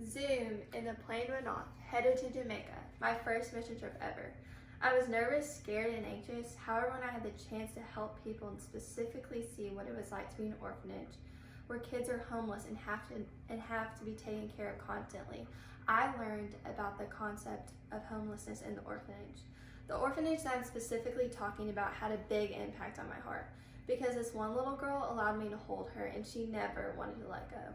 Zoom, and the plane went on, headed to Jamaica, my first mission trip ever. I was nervous, scared, and anxious. However, when I had the chance to help people and specifically see what it was like to be in an orphanage, where kids are homeless and have to be taken care of constantly, I learned about the concept of homelessness in the orphanage. The orphanage that I'm specifically talking about had a big impact on my heart because this one little girl allowed me to hold her and she never wanted to let go.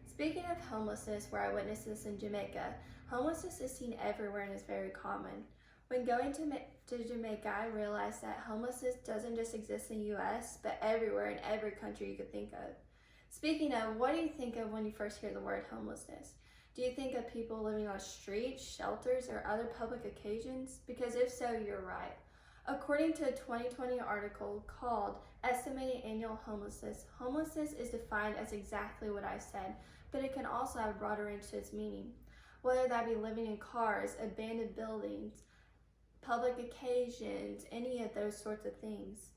Speaking of homelessness, where I witnessed this in Jamaica, homelessness is seen everywhere and is very common. When going to Jamaica, I realized that homelessness doesn't just exist in the US, but everywhere in every country you could think of. Speaking of, what do you think of when you first hear the word homelessness? Do you think of people living on streets, shelters, or other public occasions? Because if so, you're right. According to a 2020 article called Estimated Annual Homelessness, homelessness is defined as exactly what I said, but it can also have a broader range to its meaning, whether that be living in cars, abandoned buildings, public occasions, any of those sorts of things.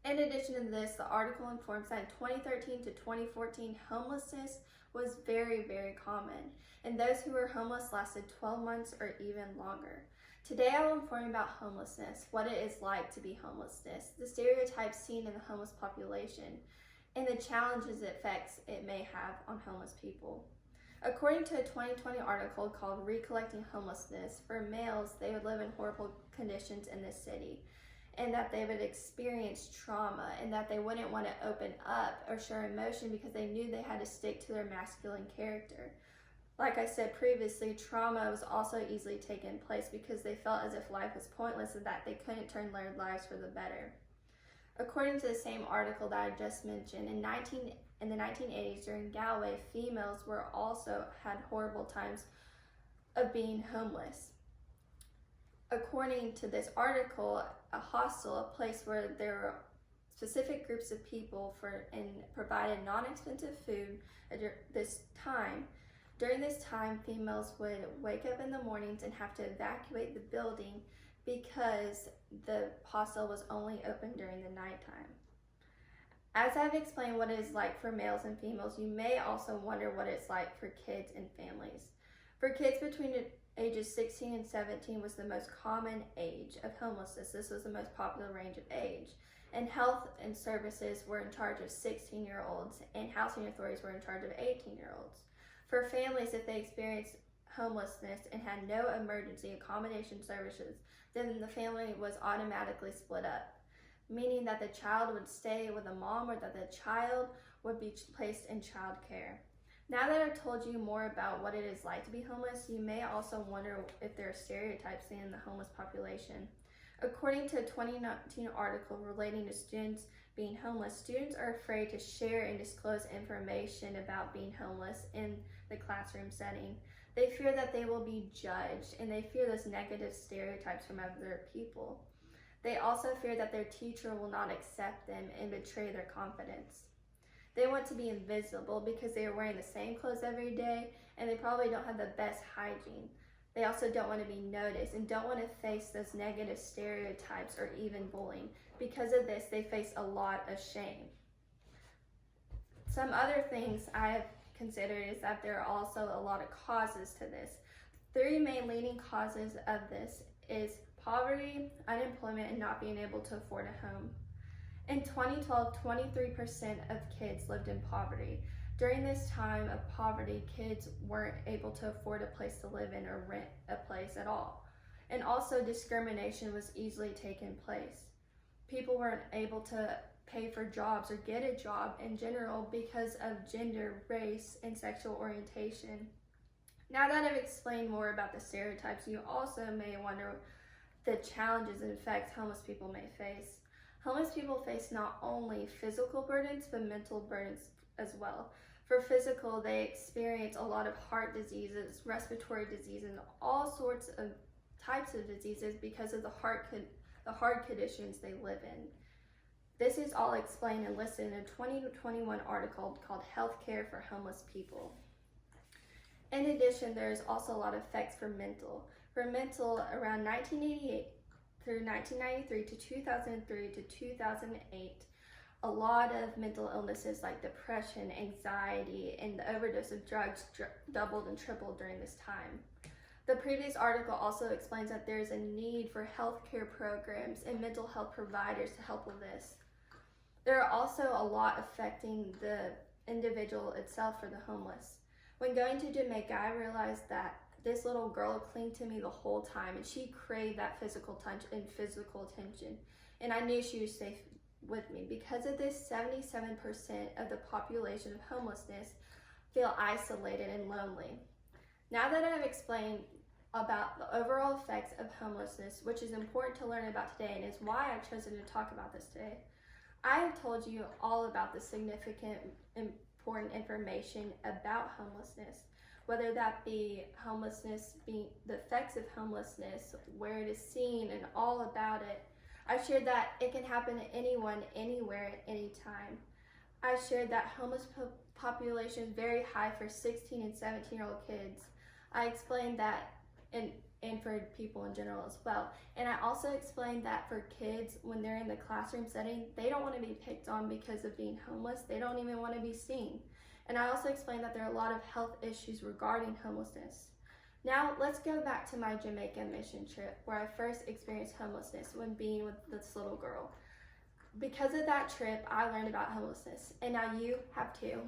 In addition to this, the article informs that in 2013 to 2014, homelessness was very, very common, and those who were homeless lasted 12 months or even longer. Today I will inform you about homelessness, what it is like to be homelessness, the stereotypes seen in the homeless population, and the challenges it affects it may have on homeless people. According to a 2020 article called Recollecting Homelessness, for males, they would live in horrible conditions in this city, and that they would experience trauma, and that they wouldn't want to open up or show emotion because they knew they had to stick to their masculine character. Like I said previously, trauma was also easily taking place because they felt as if life was pointless and that they couldn't turn their lives for the better. According to the same article that I just mentioned, in the 1980s during Galway, females were also had horrible times of being homeless. According to this article, a hostel, a place where there were specific groups of people and provided non-expensive food at this time. During this time, females would wake up in the mornings and have to evacuate the building because the hostel was only open during the nighttime. As I've explained what it is like for males and females, you may also wonder what it's like for kids and families. For kids between ages 16 and 17 was the most common age of homelessness. This was the most popular range of age. And health and services were in charge of 16-year-olds, and housing authorities were in charge of 18-year-olds. For families, if they experienced homelessness and had no emergency accommodation services, then the family was automatically split up, meaning that the child would stay with a mom or that the child would be placed in child care. Now that I've told you more about what it is like to be homeless, you may also wonder if there are stereotypes in the homeless population. According to a 2019 article relating to students being homeless, students are afraid to share and disclose information about being homeless in the classroom setting. They fear that they will be judged, and they fear those negative stereotypes from other people. They also fear that their teacher will not accept them and betray their confidence. They want to be invisible because they are wearing the same clothes every day, and they probably don't have the best hygiene. They also don't want to be noticed and don't want to face those negative stereotypes or even bullying. Because of this, they face a lot of shame. Some other things I have considered is that there are also a lot of causes to this. 3 main leading causes of this is poverty, unemployment, and not being able to afford a home. In 2012, 23% of kids lived in poverty. During this time of poverty, kids weren't able to afford a place to live in or rent a place at all. And also discrimination was easily taking place. People weren't able to pay for jobs or get a job in general because of gender, race, and sexual orientation. Now that I've explained more about the stereotypes, you also may wonder the challenges and effects homeless people may face. Homeless people face not only physical burdens, but mental burdens as well. For physical, they experience a lot of heart diseases, respiratory diseases, and all sorts of types of diseases because of the hard conditions they live in. This is all explained and listed in a 2021 article called Healthcare for Homeless People. In addition, there's also a lot of effects for mental. For mental, around 1988 through 1993 to 2003 to 2008, a lot of mental illnesses like depression, anxiety, and the overdose of drugs doubled and tripled during this time. The previous article also explains that there is a need for healthcare programs and mental health providers to help with this. There are also a lot affecting the individual itself for the homeless. When going to Jamaica, I realized that this little girl clung to me the whole time, and she craved that physical touch and physical attention, and I knew she was safe with me. Because of this, 77% of the population of homelessness feel isolated and lonely. Now that I have explained about the overall effects of homelessness, which is important to learn about today and is why I've chosen to talk about this today, I have told you all about the significant, important information about homelessness, whether that be homelessness, being the effects of homelessness, where it is seen, and all about it. I shared that it can happen to anyone, anywhere, at any time. I shared that homeless population is very high for 16 and 17-year-old kids. I explained that, and for people in general as well. And I also explained that for kids, when they're in the classroom setting, they don't want to be picked on because of being homeless. They don't even want to be seen. And I also explained that there are a lot of health issues regarding homelessness. Now let's go back to my Jamaica mission trip, where I first experienced homelessness when being with this little girl. Because of that trip, I learned about homelessness, and now you have too.